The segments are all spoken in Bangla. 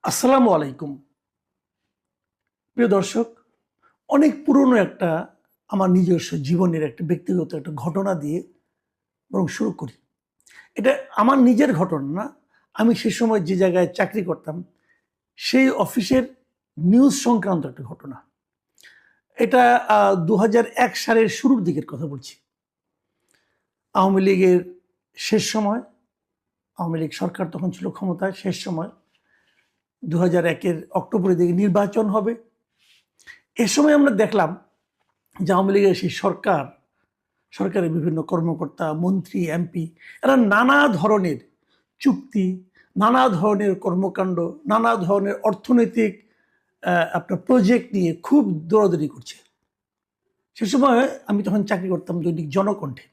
আসসালামু আলাইকুম। প্রিয় দর্শক, অনেক পুরনো একটা আমার নিজস্ব জীবনের একটা ব্যক্তিগত একটা ঘটনা দিয়ে বরং শুরু করি। এটা আমার নিজের ঘটনা না। আমি সে সময় যে জায়গায় চাকরি করতাম, সেই অফিসের নিউজ সংক্রান্ত একটা ঘটনা। এটা ২০০১ সালের শুরুর দিকের কথা বলছি। আওয়ামী লীগের শেষ সময়, আওয়ামী লীগ সরকার তখন ছিল ক্ষমতায়, শেষ সময় ২০০১-এর অক্টোবরের দিকে নির্বাচন হবে। এ সময় আমরা দেখলাম যে আওয়ামী লীগের সেই সরকারের বিভিন্ন কর্মকর্তা, মন্ত্রী, এমপি এরা নানা ধরনের চুক্তি, নানা ধরনের কর্মকাণ্ড, নানা ধরনের অর্থনৈতিক আপনার প্রজেক্ট নিয়ে খুব দৌড়াদৌড়ি করছে। সে সময় আমি তখন চাকরি করতাম দৈনিক জনকণ্ঠে।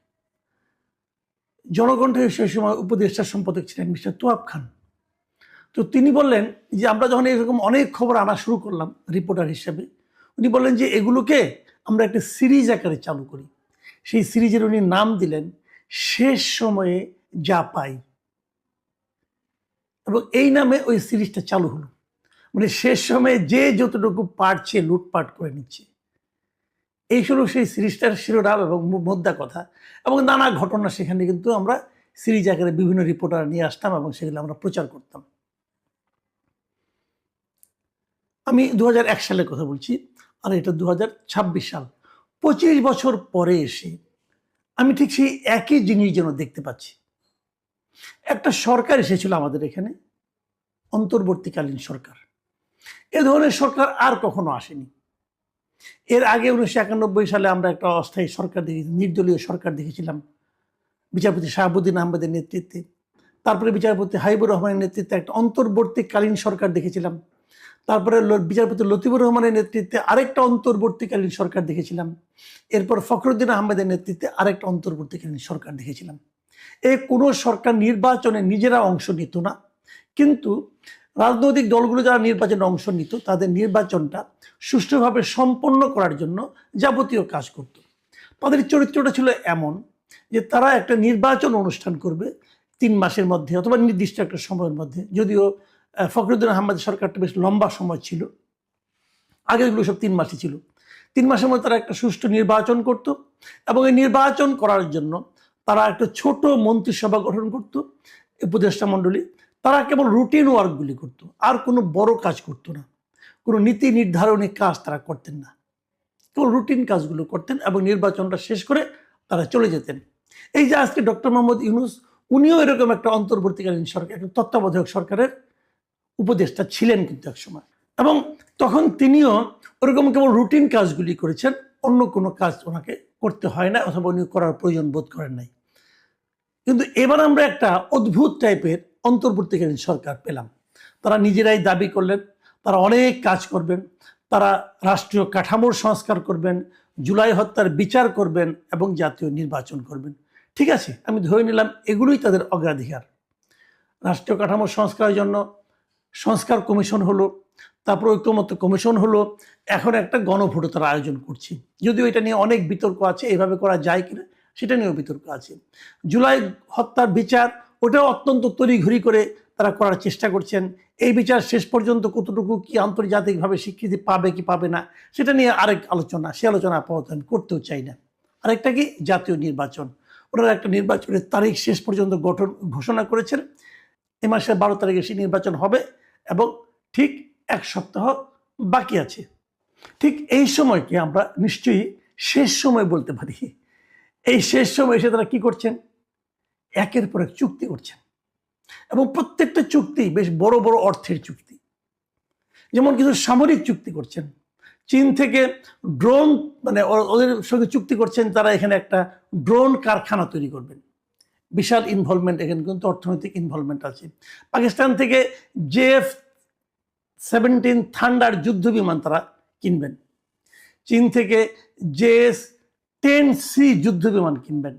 জনকণ্ঠে সে সময় উপদেষ্টা সম্পাদক ছিলেন মিস্টার তোয়াব খান। তো তিনি বললেন যে আমরা যখন এরকম অনেক খবর আনা শুরু করলাম রিপোর্টার হিসেবে, উনি বললেন যে এগুলোকে আমরা একটা সিরিজ আকারে চালু করি। সেই সিরিজের উনি নাম দিলেন শেষ সময়ে যা পাই, এবং এই নামে ওই সিরিজটা চালু হলো। মানে শেষ সময়ে যে যতটুকু পারছে লুটপাট করে নিচ্ছে, এই হলো সেই সিরিজটার শিরোনাম এবং মোদ্দা কথা। এবং নানা ঘটনা সেখানে কিন্তু আমরা সিরিজ আকারে বিভিন্ন রিপোর্টার নিয়ে আসতাম এবং সেগুলো আমরা প্রচার করতাম। আমি ২০০১ সালের কথা বলছি, আর এটা ২০২৬ সাল। ২৫ বছর পরে এসে আমি ঠিক সেই একই জিনিস যেন দেখতে পাচ্ছি। একটা সরকার এসেছিল আমাদের এখানে, অন্তর্বর্তীকালীন সরকার। এ ধরনের সরকার আর কখনো আসেনি। এর আগে ১৯৯১ সালে আমরা একটা অস্থায়ী সরকার দেখেছি, নির্দলীয় সরকার দেখেছিলাম বিচারপতি শাহাবুদ্দিন আহমেদের নেতৃত্বে। তারপরে বিচারপতি হাবিবুর রহমানের নেতৃত্বে একটা অন্তর্বর্তীকালীন সরকার দেখেছিলাম। তারপরে বিচারপতি লতিফুর রহমানের নেতৃত্বে আরেকটা অন্তর্বর্তীকালীন সরকার দেখেছিলাম। এরপর ফখরুদ্দিন আহমেদের নেতৃত্বে আরেকটা অন্তর্বর্তীকালীন সরকার দেখেছিলাম। এই কোনো সরকার নির্বাচনে নিজেরা অংশ নিত না, কিন্তু রাজনৈতিক দলগুলো যারা নির্বাচনে অংশ নিত তাদের নির্বাচনটা সুষ্ঠুভাবে সম্পন্ন করার জন্য যাবতীয় কাজ করত। তাদের চরিত্রটা ছিল এমন যে তারা একটা নির্বাচন অনুষ্ঠান করবে ৩ মাসের মধ্যে অথবা নির্দিষ্ট একটা সময়ের মধ্যে। যদিও ফখরুদ্দিন আহমেদ সরকারটা বেশ লম্বা সময় ছিল, আগেগুলো সব ৩ মাসই ছিল। ৩ মাসের মধ্যে তারা একটা সুষ্ঠু নির্বাচন করত, এবং এই নির্বাচন করার জন্য তারা একটা ছোট মন্ত্রিসভা গঠন করত, উপদেষ্টা মণ্ডলী। তারা কেবল রুটিন ওয়ার্কগুলি করত, আর কোনো বড় কাজ করতো না। কোনো নীতি নির্ধারণী কাজ তারা করতেন না, কেবল রুটিন কাজগুলো করতেন এবং নির্বাচনটা শেষ করে তারা চলে যেতেন। এই যে আজকে ডক্টর মোহাম্মদ ইউনূস, উনিও এরকম একটা অন্তর্বর্তীকালীন সরকার, একটা তত্ত্বাবধায়ক সরকারের উপদেষ্টা ছিলেন কিন্তু এক সময়। এবং তখন তিনিও ওরকম কেবল রুটিন কাজগুলি করেছেন, অন্য কোনো কাজ ওনাকে করতে হয় না, অথবা উনি করার প্রয়োজন বোধ করেন নাই। কিন্তু এবার আমরা একটা অদ্ভুত টাইপের অন্তর্বর্তীকালীন সরকার পেলাম। তারা নিজেরাই দাবি করলেন তারা অনেক কাজ করবেন, তারা রাষ্ট্রীয় কাঠামোর সংস্কার করবেন, জুলাই হত্যার বিচার করবেন এবং জাতীয় নির্বাচন করবেন। ঠিক আছে, আমি ধরে নিলাম এগুলোই তাদের অগ্রাধিকার। রাষ্ট্রীয় কাঠামো সংস্কারের জন্য সংস্কার কমিশন হলো, তারপর ঐক্যমত্য কমিশন হলো, এখন একটা গণভোটও তারা আয়োজন করছে। যদিও এটা নিয়ে অনেক বিতর্ক আছে, এভাবে করা যায় কিনা সেটা নিয়েও বিতর্ক আছে। জুলাই হত্যার বিচার, ওটাও অত্যন্ত তড়িঘড়ি করে তারা করার চেষ্টা করছেন। এই বিচার শেষ পর্যন্ত কতটুকু কি আন্তর্জাতিকভাবে স্বীকৃতি পাবে কি পাবে না সেটা নিয়ে আরেক আলোচনা, সে আলোচনা আপাতত আমি করতেও চাই না। আরেকটা কি, জাতীয় নির্বাচন। ওনারা একটা নির্বাচনের তারিখ শেষ পর্যন্ত ঘোষণা করেছেন। এ মাসের ১২ তারিখে সেই নির্বাচন হবে এবং ঠিক ১ সপ্তাহ বাকি আছে। ঠিক এই সময়কে আমরা নিশ্চয়ই শেষ সময় বলতে পারি। এই শেষ সময় এসে তারা কি করছেন, একের পর এক চুক্তি করছেন, এবং প্রত্যেকটা চুক্তি বেশ বড় বড় অর্থের চুক্তি। যেমন কিছু সামরিক চুক্তি করছেন, চীন থেকে ড্রোন, মানে ওদের সঙ্গে চুক্তি করছেন তারা এখানে একটা ড্রোন কারখানা তৈরি করবেন। বিশাল ইনভলভমেন্ট, এখানে কিন্তু অর্থনৈতিক ইনভলভমেন্ট আছে। পাকিস্তান থেকে JF-17 থান্ডার যুদ্ধ বিমান তারা কিনবেন। চীন থেকে JS-10C যুদ্ধ বিমান কিনবেন।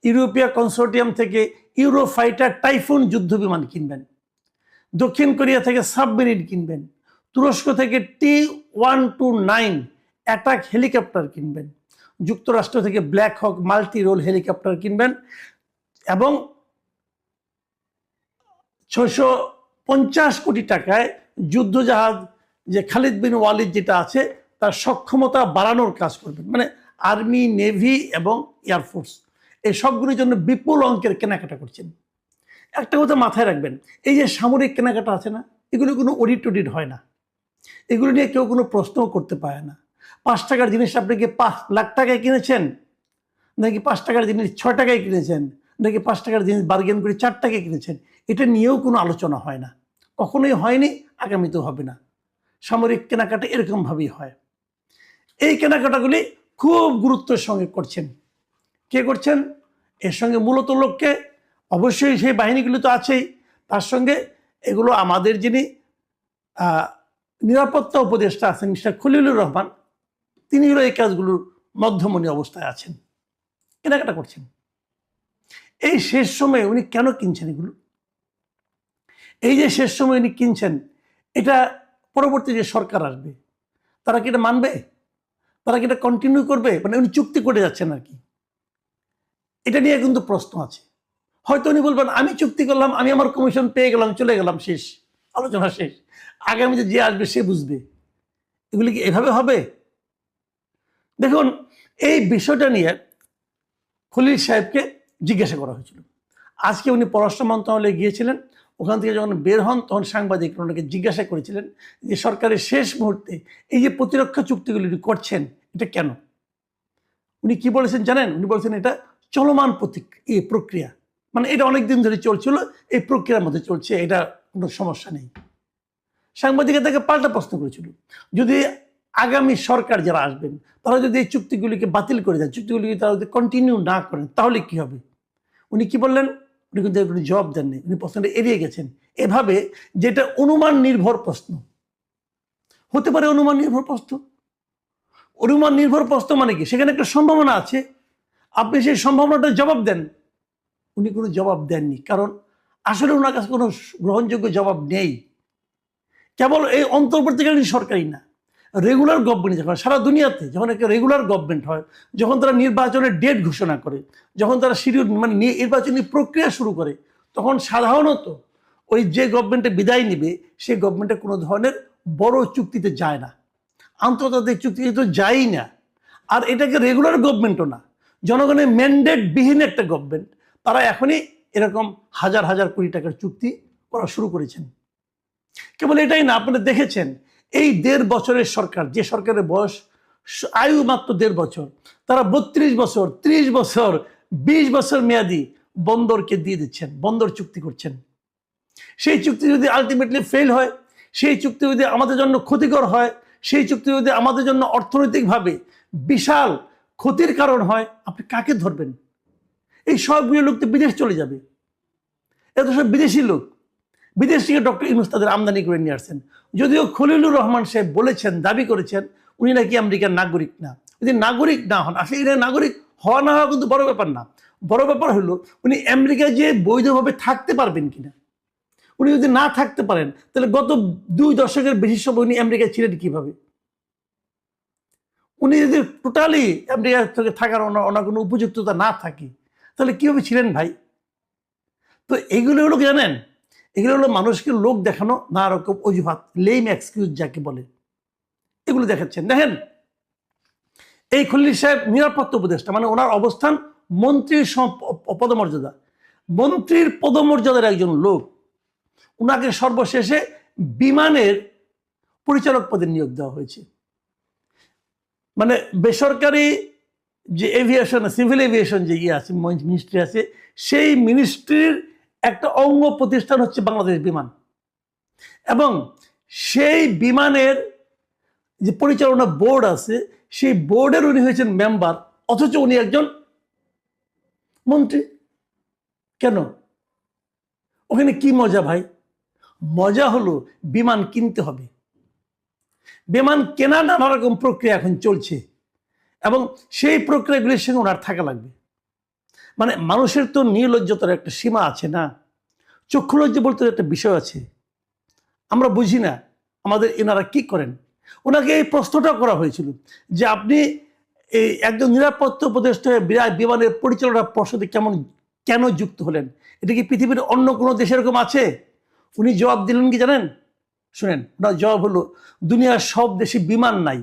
ইউরোপীয় কনসোর্টিয়াম থেকে ইউরোফাইটার টাইফুন যুদ্ধ বিমান কিনবেন। দক্ষিণ কোরিয়া থেকে সাবমেরিন কিনবেন। তুরস্ক থেকে T-129 অ্যাটাক হেলিকপ্টার কিনবেন। যুক্তরাষ্ট্র থেকে ব্ল্যাক হক মাল্টি রোল হেলিকপ্টার কিনবেন, এবং ৬৫০ কোটি টাকায় যুদ্ধজাহাজ যে খালিদ বিন ওয়ালিদ যেটা আছে তার সক্ষমতা বাড়ানোর কাজ করবেন, মানে আর্মি, নেভি এবং এয়ারফোর্স এই সবগুলির জন্য বিপুল অঙ্কের কেনাকাটা করছেন। একটা কথা মাথায় রাখবেন, এই যে সামরিক কেনাকাটা আছে না, এগুলো কোনো অডিট টডিট হয় না, এগুলো নিয়ে কেউ কোনো প্রশ্নও করতে পারে না। 5 টাকার জিনিস আপনি কি 5 লাখ টাকায় কিনেছেন, নাকি 5 টাকার জিনিস 6 টাকায় কিনেছেন, নাকি 5 টাকার জিনিস বার্গেন করে 4 টাকায় কিনেছেন, এটা নিয়েও কোনো আলোচনা হয় না, কখনোই হয়নি, আগামীতেও হবে না। সামরিক কেনাকাটা এরকমভাবেই হয়। এই কেনাকাটাগুলি খুব গুরুত্বের সঙ্গে করছেন। কে করছেন? এর সঙ্গে মূলত লোককে, অবশ্যই সেই বাহিনীগুলি তো আছেই, তার সঙ্গে এগুলো আমাদের যিনি নিরাপত্তা উপদেষ্টা আছেন মিস্টার খলিলুর রহমান, তিনি হলো এই কাজগুলোর মধ্যমণি অবস্থায় আছেন, কেনাকাটা করছেন। এই শেষ সময়ে উনি কেন কিনছেন এগুলো? এই যে শেষ সময় উনি কিনছেন, এটা পরবর্তী যে সরকার আসবে তারা কি এটা মানবে? তারা কি এটা কন্টিনিউ করবে? মানে উনি চুক্তি করে যাচ্ছেন আর কি, এটা নিয়ে কিন্তু প্রশ্ন আছে। হয়তো উনি বলবেন আমি চুক্তি করলাম, আমি আমার কমিশন পেয়ে গেলাম, চলে গেলাম, শেষ, আলোচনা শেষ, আগামীতে যে আসবে সে বুঝবে। এগুলি কি এভাবে হবে? দেখুন, এই বিষয়টা নিয়ে খলিল সাহেবকে জিজ্ঞাসা করা হয়েছিল। আজকে উনি পররাষ্ট্র মন্ত্রণালয়ে গিয়েছিলেন, ওখান থেকে যখন বের হন তখন সাংবাদিকরা ওনাকে জিজ্ঞাসা করেছিলেন যে সরকারের শেষ মুহূর্তে এই যে প্রতিরক্ষা চুক্তিগুলি করছেন এটা কেন? উনি কি বলেছেন জানেন? উনি বলেছেন এটা চলমান এই প্রক্রিয়া, মানে এটা অনেকদিন ধরে চলছিল, এই প্রক্রিয়ার মধ্যে চলছে, এটা কোনো সমস্যা নেই। সাংবাদিকরা তাকে পাল্টা প্রশ্ন করেছিল, যদি আগামী সরকার যারা আসবেন তারা যদি এই চুক্তিগুলিকে বাতিল করে দেন, চুক্তিগুলিকে তারা যদি কন্টিনিউ না করেন তাহলে কি হবে? উনি কি বললেন? উনি কিন্তু এগুলি জবাব দেননি, উনি প্রশ্নটা এড়িয়ে গেছেন এভাবে, যেটা অনুমান নির্ভর প্রশ্ন হতে পারে। অনুমান নির্ভর প্রশ্ন, অনুমান নির্ভর প্রশ্ন মানে কি? সেখানে একটা সম্ভাবনা আছে, আপনি সেই সম্ভাবনাটা জবাব দেন। উনি কোনো জবাব দেননি, কারণ আসলে ওনার কাছে কোনো গ্রহণযোগ্য জবাব নেই। কেবল এই অন্তর্বর্তীকালীন সরকারই না, রেগুলার গভর্নমেন্ট যখন সারা দুনিয়াতে যখন একটা রেগুলার গভর্নমেন্ট হয়, যখন তারা নির্বাচনের ডেট ঘোষণা করে, যখন তারা শিডিউল মানে নির্বাচনী প্রক্রিয়া শুরু করে, তখন সাধারণত ওই যে গভর্নমেন্টে বিদায় নিবে সেই গভর্নমেন্টে কোনো ধরনের বড় চুক্তিতে যায় না, আন্তর্জাতিক চুক্তিতে তো যায়ই না। আর এটাকে রেগুলার গভর্নমেন্টও না, জনগণের ম্যান্ডেট বিহীন একটা গভর্নমেন্ট, তারা এখনই এরকম হাজার হাজার কোটি টাকার চুক্তি করা শুরু করেছেন। কেবল এটাই না, আপনারা দেখেছেন এই 1.5 বছরের সরকার, যে সরকারের বয়স আয়ু মাত্র 1.5 বছর, তারা 32 বছর, 30 বছর, 20 বছর মেয়াদি বন্দরকে দিয়ে দিচ্ছেন, বন্দর চুক্তি করছেন। সেই চুক্তি যদি আলটিমেটলি ফেল হয়, সেই চুক্তি যদি আমাদের জন্য ক্ষতিকর হয়, সেই চুক্তি যদি আমাদের জন্য অর্থনৈতিকভাবে বিশাল ক্ষতির কারণ হয়, আপনি কাকে ধরবেন? এই সবগুলো লোক তো বিদেশ চলে যাবে, এত সব বিদেশি লোক, বিদেশ থেকে ডক্টর ইউনূস তাদের আমদানি করে নিয়ে আসছেন। যদিও খলিলুর রহমান সাহেব বলেছেন, দাবি করেছেন উনি নাকি আমেরিকার নাগরিক না। যদি নাগরিক না হন, আসলে এটা নাগরিক হওয়া না হওয়া কিন্তু বড় ব্যাপার না, বড় ব্যাপার হলো উনি আমেরিকায় যে বৈধভাবে থাকতে পারবেন কিনা। উনি যদি না থাকতে পারেন তাহলে গত 2 দশকের বেশি সময় উনি আমেরিকায় ছিলেন কিভাবে? উনি যদি টোটালি আমেরিকা থেকে থাকার ওনার কোনো উপযুক্ততা না থাকে তাহলে কিভাবে ছিলেন ভাই? তো এগুলো হলো জানেন, এগুলো হলো মানুষকে লোক দেখানো, না রকম অজুহাত, লেম এক্সকিউজ যাকে বলে, এগুলো দেখাচ্ছেন। দেখেন, এই খলিল সাহেব নিরাপত্তা উপদেষ্টা, মানে ওনার অবস্থান মন্ত্রীর পদমর্যাদা, মন্ত্রীর পদমর্যাদার একজন লোক, ওনাকে সর্বশেষে বিমানের পরিচালক পদে নিয়োগ দেওয়া হয়েছে। মানে বেসরকারি যে এভিয়েশন, সিভিল এভিয়েশন যে আছে, মিনিস্ট্রি আছে, সেই মিনিস্ট্রির একটা অঙ্গ প্রতিষ্ঠান হচ্ছে বাংলাদেশ বিমান, এবং সেই বিমানের যে পরিচালনা বোর্ড আছে সেই বোর্ডের উনি হয়েছেন মেম্বার, অথচ উনি একজন মন্ত্রী। কেন? ওখানে কি মজা ভাই? মজা হলো বিমান কিনতে হবে, বিমান কেনা নানা রকম প্রক্রিয়া এখন চলছে, এবং সেই প্রক্রিয়াগুলির সঙ্গে ওনার থাকা লাগবে। মানে মানুষের তো নির্লজ্জতার একটা সীমা আছে না, চক্ষুলজ্জা বলতে একটা বিষয় আছে, আমরা বুঝি না আমাদের এনারা কি করেন। ওনাকে এই প্রশ্নটা করা হয়েছিল যে আপনি এই একজন নিরাপত্তা উপদেষ্টা বিমানের পরিচালনা পর্ষদে কেন যুক্ত হলেন? এটা কি পৃথিবীর অন্য কোনো দেশে এরকম আছে? উনি জবাব দিলেন কি জানেন? শুনেন, ওনার জবাব হলো দুনিয়ার সব দেশে বিমান নাই।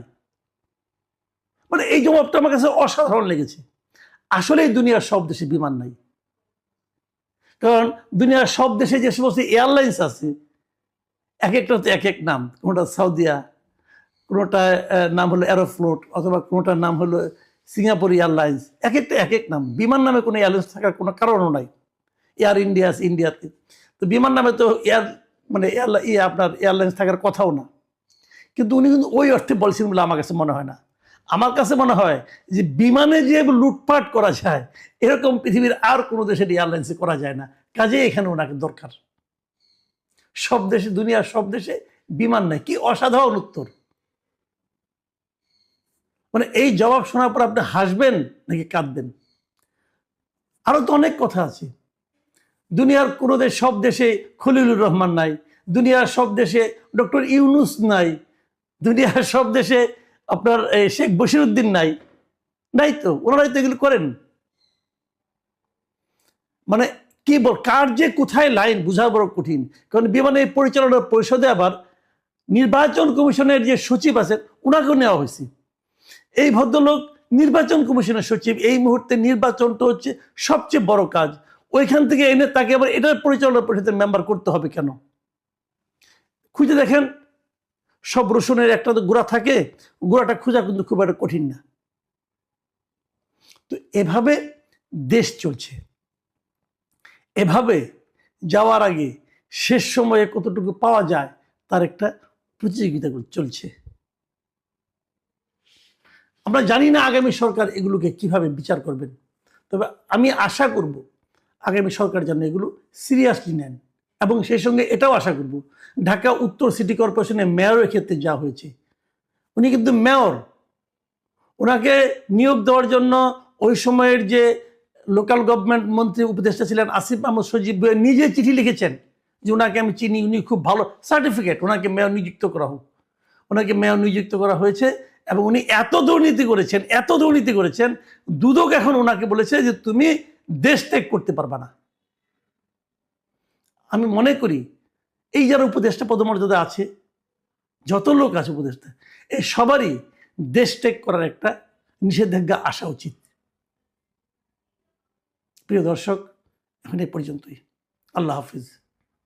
মানে এই জবাবটা আমার কাছে অসাধারণ লেগেছে। আসলেই দুনিয়ার সব দেশে বিমান নাই, কারণ দুনিয়ার সব দেশে যে সমস্ত এয়ারলাইন্স আছে এক একটা তো এক এক নাম। কোনোটা সাউদিয়া, কোনোটার নাম হলো অ্যারোফ্লোট, অথবা কোনোটার নাম হলো সিঙ্গাপুর এয়ারলাইন্স। এক একটা এক এক নাম। বিমান নামে কোনো এয়ারলাইন্স থাকার কোনো কারণও নাই। এয়ার ইন্ডিয়া আছে ইন্ডিয়াতে, তো বিমান নামে তো মানে আপনার এয়ারলাইন্স থাকার কথাও না। কিন্তু উনি কিন্তু ওই অর্থে বলছেন বলে আমার কাছে মনে হয় না। আমার কাছে মনে হয় যে বিমানে যে লুটপাট করা যায় এরকম পৃথিবীর আর কোনো দেশের এয়ারলাইন্সে করা যায় না। কাজে এখানে ওনাকে দরকার। সব দেশে, দুনিয়ার সব দেশে বিমান নাই। কি অসাধারণ উত্তর! মানে এই জবাব শোনার পর আপনি হাসবেন নাকি কাঁদবেন? আরো তো অনেক কথা আছে। দুনিয়ার কোনো দেশ, সব দেশে খলিলুর রহমান নাই, দুনিয়ার সব দেশে ডক্টর ইউনুস নাই, দুনিয়ার সব দেশে আপনার শেখ বশিরউদ্দিন নাই। নাই তো, ওনারাই তো এগুলো করেন। মানে কি বল, কার যে কোথায় লাইন বোঝা বড় কঠিন। কারণ বিমানে পরিচালনা পরিষদে আবার নির্বাচন কমিশনের যে সচিব আছেন ওনাকেও নেওয়া হয়েছে। এই ভদ্রলোক নির্বাচন কমিশনের সচিব। এই মুহূর্তে নির্বাচনটা হচ্ছে সবচেয়ে বড় কাজ। ওইখান থেকে এনে তাকে আবার এটার পরিচালনা পরিষদের মেম্বার করতে হবে কেন? খুঁজে দেখেন, সব রসুনের একটা তো গোড়া থাকে, গোড়াটা খোঁজা কিন্তু খুব একটা কঠিন না। তো এভাবে দেশ চলছে। এভাবে যাওয়ার আগে শেষ সময়ে কতটুকু পাওয়া যায় তার একটা প্রতিযোগিতা চলছে। আমরা জানি না আগামী সরকার এগুলোকে কিভাবে বিচার করবেন। তবে আমি আশা করব আগামী সরকার যেন এগুলো সিরিয়াসলি নেন। এবং সেই সঙ্গে এটাও আশা করব, ঢাকা উত্তর সিটি কর্পোরেশনের মেয়রের ক্ষেত্রে যা হয়েছে, উনি কিন্তু মেয়র, ওনাকে নিয়োগ দেওয়ার জন্য ওই সময়ের যে লোকাল গভর্নমেন্ট মন্ত্রী উপদেষ্টা ছিলেন আসিফ মাহমুদ সজীব নিজে চিঠি লিখেছেন যে ওনাকে আমি চিনি, উনি খুব ভালো, সার্টিফিকেট, ওনাকে মেয়র নিযুক্ত করা হোক। ওনাকে মেয়র নিযুক্ত করা হয়েছে এবং উনি এত দুর্নীতি করেছেন, দুদক এখন ওনাকে বলেছে যে তুমি দেশ ত্যাগ করতে পারবা না। আমি মনে করি এই যারা উপদেষ্টা পদমর্যাদা আছে, যত লোক আছে উপদেষ্টা, এই সবারই দেশ ত্যাগ করার একটা নিষেধাজ্ঞা আসা উচিত। প্রিয় দর্শক, এখন এই পর্যন্তই। আল্লাহ হাফিজ।